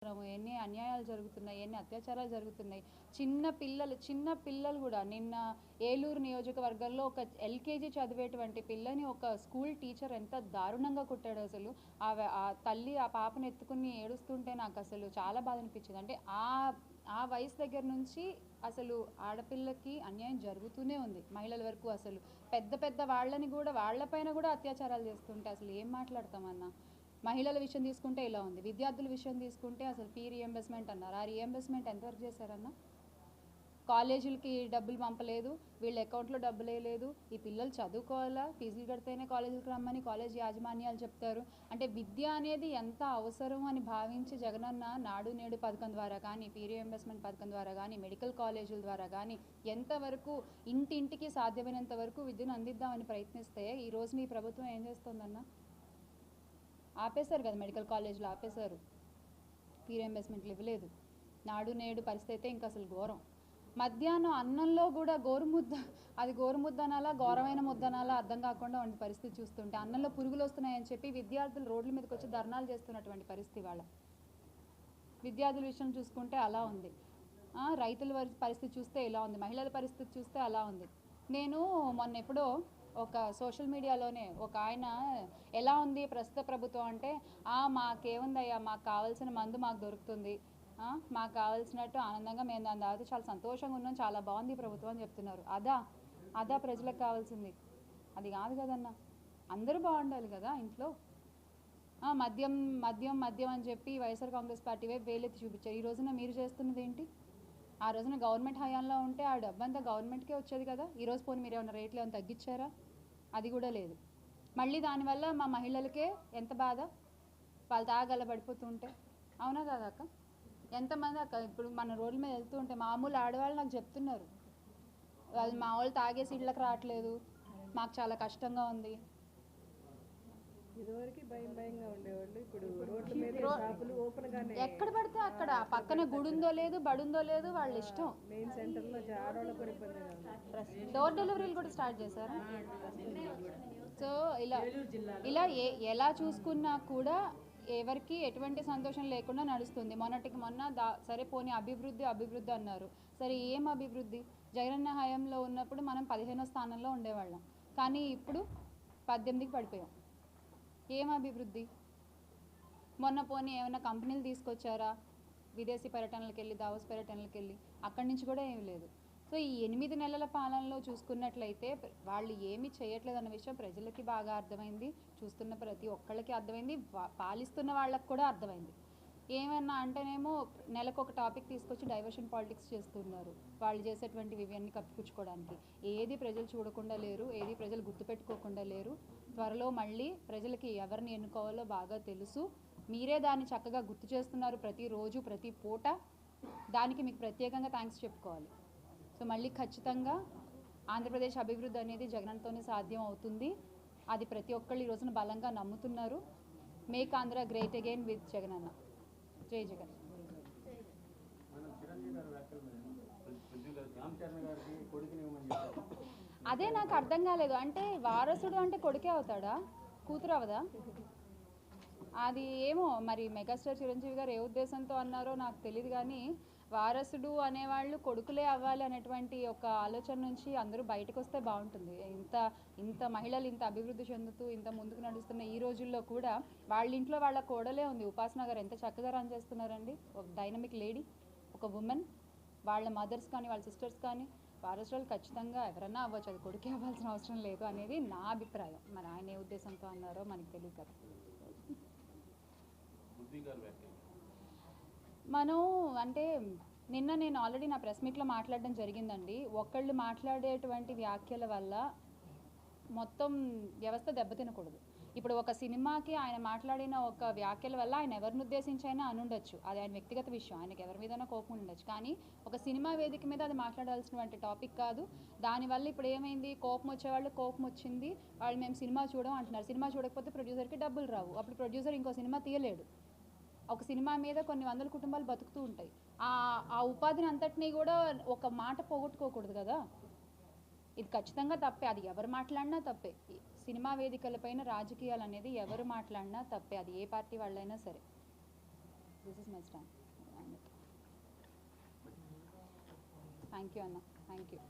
ఎన్ని అన్యాయాలు జరుగుతున్నాయి, ఎన్ని అత్యాచారాలు జరుగుతున్నాయి. చిన్న పిల్లలు కూడా నిన్న ఏలూరు నియోజకవర్గంలో ఒక ఎల్కేజీ చదివేటువంటి పిల్లని ఒక స్కూల్ టీచర్ ఎంత దారుణంగా కొట్టాడు. అసలు ఆ తల్లి ఆ పాపను ఎత్తుకుని ఏడుస్తుంటే నాకు అసలు చాలా బాధ అనిపించింది. అంటే ఆ వయసు దగ్గర నుంచి అసలు ఆడపిల్లకి అన్యాయం జరుగుతూనే ఉంది. మహిళల వరకు అసలు పెద్ద వాళ్ళని కూడా వాళ్ళపైన కూడా అత్యాచారాలు చేస్తుంటే అసలు ఏం మాట్లాడతామన్నా. మహిళల విషయం తీసుకుంటే ఇలా ఉంది, విద్యార్థుల విషయం తీసుకుంటే అసలు ఫీ రీఎంబర్స్మెంట్ అన్నారు. ఆ రీఎంబర్స్మెంట్ ఎంతవరకు చేశారన్నా? కాలేజీలకి డబ్బులు పంపలేదు, వీళ్ళ అకౌంట్లో డబ్బులు వేయలేదు. ఈ పిల్లలు చదువుకోవాలా, ఫీజులు కడితేనే కాలేజీకి రమ్మని కాలేజీ యాజమాన్యాలు చెప్తారు. అంటే విద్య అనేది ఎంత అవసరం అని భావించి జగనన్న నాడు నేడు పథకం ద్వారా కానీ, ఫీ రీఎంబర్స్మెంట్ పథకం ద్వారా కానీ, మెడికల్ కాలేజీల ద్వారా కానీ ఎంతవరకు ఇంటింటికి సాధ్యమైనంత వరకు విద్యను అందిద్దామని ప్రయత్నిస్తే ఈ రోజున ఈ ప్రభుత్వం ఏం చేస్తుందన్నా? ఆపేశారు కదా, మెడికల్ కాలేజ్లో ఆపేశారు, ఫీ రీఎంబర్స్మెంట్లు ఇవ్వలేదు. నాడు నేడు పరిస్థితి అయితే ఇంకా అసలు ఘోరం. మధ్యాహ్నం అన్నంలో కూడా గోరుముద్ద, అది గోరుముద్ద అనాలా ఘోరమైన ముద్ద అనాలా అర్థం కాకుండా ఉండే పరిస్థితి చూస్తుంటే, అన్నంలో పురుగులు వస్తున్నాయని చెప్పి విద్యార్థులు రోడ్ల మీదకి వచ్చి ధర్నాలు చేస్తున్నటువంటి పరిస్థితి వాళ్ళ. విద్యార్థుల విషయం చూసుకుంటే అలా ఉంది, రైతుల పరిస్థితి చూస్తే ఇలా ఉంది, మహిళల పరిస్థితి చూస్తే అలా ఉంది. నేను మొన్న ఎప్పుడో ఒక సోషల్ మీడియాలోనే ఒక ఆయన ఎలా ఉంది ప్రస్తుత ప్రభుత్వం అంటే, మాకేముందయ్యా, మాకు కావాల్సిన మందు మాకు దొరుకుతుంది, మాకు కావాల్సినట్టు ఆనందంగా మేము దాని తర్వాత చాలా సంతోషంగా ఉన్నాం, చాలా బాగుంది ప్రభుత్వం అని చెప్తున్నారు. అదా ప్రజలకు కావాల్సింది? అది కాదు కదన్నా. అందరూ బాగుండాలి కదా ఇంట్లో. మద్యం మద్యం మద్యం అని చెప్పి వైఎస్ఆర్ కాంగ్రెస్ పార్టీ వైపు వేలెత్తి చూపించారు. ఈ రోజున మీరు చేస్తున్నది ఏంటి? ఆ రోజున గవర్నమెంట్ హయాంలో ఉంటే ఆ డబ్బంతా గవర్నమెంట్కే వచ్చేది కదా. ఈరోజు పోనీ మీరు ఏమైనా రేట్లు ఏమైనా తగ్గించారా? అది కూడా లేదు. మళ్ళీ దానివల్ల మా మహిళలకే ఎంత బాధ, వాళ్ళు తాగల పడిపోతుంటే. అవునా కాదా అక్క? ఎంతమంది అక్క ఇప్పుడు మన రోడ్ల మీద వెళ్తూ ఉంటే మామూలు ఆడవాళ్ళు నాకు చెప్తున్నారు, వాళ్ళు మా వాళ్ళు తాగేసి ఇళ్ళకి రావట్లేదు, మాకు చాలా కష్టంగా ఉంది. ఎక్కడ పడితే అక్కడ పక్కన గుడి ఉందో లేదు, బడుందో లేదు, వాళ్ళ ఇష్టం. డోర్ డెలివరీలు కూడా స్టార్ట్ చేశారు. సో ఇలా ఎలా చూసుకున్నా కూడా ఎవరికి ఎటువంటి సంతోషం లేకుండా నడుస్తుంది. మొన్నటికి మొన్న సరే పోనీ అభివృద్ధి అన్నారు. సరే ఏం అభివృద్ధి? జగనన్న హయాంలో ఉన్నప్పుడు మనం 15వ స్థానంలో ఉండేవాళ్ళం, కానీ ఇప్పుడు 18కి పడిపోయాం. ఏం అభివృద్ధి? మొన్న పోనీ ఏమైనా కంపెనీలు తీసుకొచ్చారా? విదేశీ పర్యటనలకు వెళ్ళి, దావోస్ పర్యటనలకు వెళ్ళి, అక్కడి నుంచి కూడా ఏమీ లేదు. సో ఈ 8 నెలల పాలనలో చూసుకున్నట్లయితే వాళ్ళు ఏమీ చేయట్లేదు అన్న విషయం ప్రజలకి బాగా అర్థమైంది, చూస్తున్న ప్రతి ఒక్కళ్ళకి అర్థమైంది, పాలిస్తున్న వాళ్ళకి కూడా అర్థమైంది. ఏమన్నా అంటేనేమో నెలకు ఒక టాపిక్ తీసుకొచ్చి డైవర్షన్ పాలిటిక్స్ చేస్తున్నారు, వాళ్ళు చేసేటువంటి వివన్నీ కప్పిపుచ్చుకోవడానికి. ఏది ప్రజలు చూడకుండా లేరు, ఏది ప్రజలు గుర్తుపెట్టుకోకుండా లేరు. త్వరలో మళ్ళీ ప్రజలకి ఎవరిని ఎన్నుకోవాలో బాగా తెలుసు. మీరే దాన్ని చక్కగా గుర్తు చేస్తున్నారు ప్రతిరోజు, ప్రతి పూట. దానికి మీకు ప్రత్యేకంగా థ్యాంక్స్ చెప్పుకోవాలి. సో మళ్ళీ ఖచ్చితంగా ఆంధ్రప్రదేశ్ అభివృద్ధి అనేది జగన్తోనే సాధ్యం అవుతుంది. అది ప్రతి ఒక్కళ్ళు ఈ రోజున బలంగా నమ్ముతున్నారు. Make Andhra great again with Jagan అన్న. జై జగన్. అదే నాకు అర్థం కాలేదు. అంటే వారసుడు అంటే కొడుకే అవుతాడా, కూతురు అవదా? అది ఏమో మరి మెగాస్టార్ చిరంజీవి గారు ఏ ఉద్దేశంతో అన్నారో నాకు తెలియదు, కానీ వారసుడు అనేవాళ్ళు కొడుకులే అవ్వాలి అనేటువంటి ఒక ఆలోచన నుంచి అందరూ బయటకు వస్తే బాగుంటుంది. ఇంత మహిళలు ఇంత అభివృద్ధి చెందుతూ ఇంత ముందుకు నడుస్తున్న ఈ రోజుల్లో కూడా వాళ్ళ ఇంట్లో వాళ్ళ కోడలే ఉంది. ఉపాసన గారు ఎంత చక్కగా రన్ చేస్తున్నారండి, ఒక డైనమిక్ లేడీ, ఒక ఉమెన్. వాళ్ళ మదర్స్ కానీ వాళ్ళ సిస్టర్స్ కానీ వారసులు ఖచ్చితంగా ఎవరన్నా అవ్వచ్చు, అది కొడుకే అవ్వాల్సిన అవసరం లేదు అనేది నా అభిప్రాయం. మరి ఆయన ఏ ఉద్దేశంతో అన్నారో మనకు తెలియదు కదా. మనం అంటే నిన్న నేను ఆల్రెడీ నా ప్రెస్ మీట్లో మాట్లాడడం జరిగిందండి. ఒకళ్ళు మాట్లాడేటువంటి వ్యాఖ్యల వల్ల మొత్తం వ్యవస్థ దెబ్బతినకూడదు. ఇప్పుడు ఒక సినిమాకి ఆయన మాట్లాడిన ఒక వ్యాఖ్యల వల్ల ఆయన ఎవరిని ఉద్దేశించైనా అనుండొచ్చు, అది ఆయన వ్యక్తిగత విషయం, ఆయనకి ఎవరి మీదైనా కోపం ఉండొచ్చు. కానీ ఒక సినిమా వేదిక మీద అది మాట్లాడాల్సినటువంటి టాపిక్ కాదు. దానివల్ల ఇప్పుడు ఏమైంది, కోపం వచ్చేవాళ్ళు కోపం వచ్చింది, వాళ్ళు మేము సినిమా చూడడం అంటున్నారు. సినిమా చూడకపోతే ప్రొడ్యూసర్కి డబ్బులు రావు, అప్పుడు ప్రొడ్యూసర్ ఇంకో సినిమా తీయలేడు. ఒక సినిమా మీద కొన్ని వందల కుటుంబాలు బతుకుతూ ఉంటాయి. ఆ ఉపాధిని అంతటినీ కూడా ఒక మాట పోగొట్టుకోకూడదు కదా. ఇది ఖచ్చితంగా తప్పే, అది ఎవరు మాట్లాడినా తప్పే. సినిమా వేదికలపైన రాజకీయాలు అనేది ఎవరు మాట్లాడినా తప్పే, అది ఏ పార్టీ వాళ్ళైనా సరే. This is my stand. Thank you అన్న, థ్యాంక్ యూ.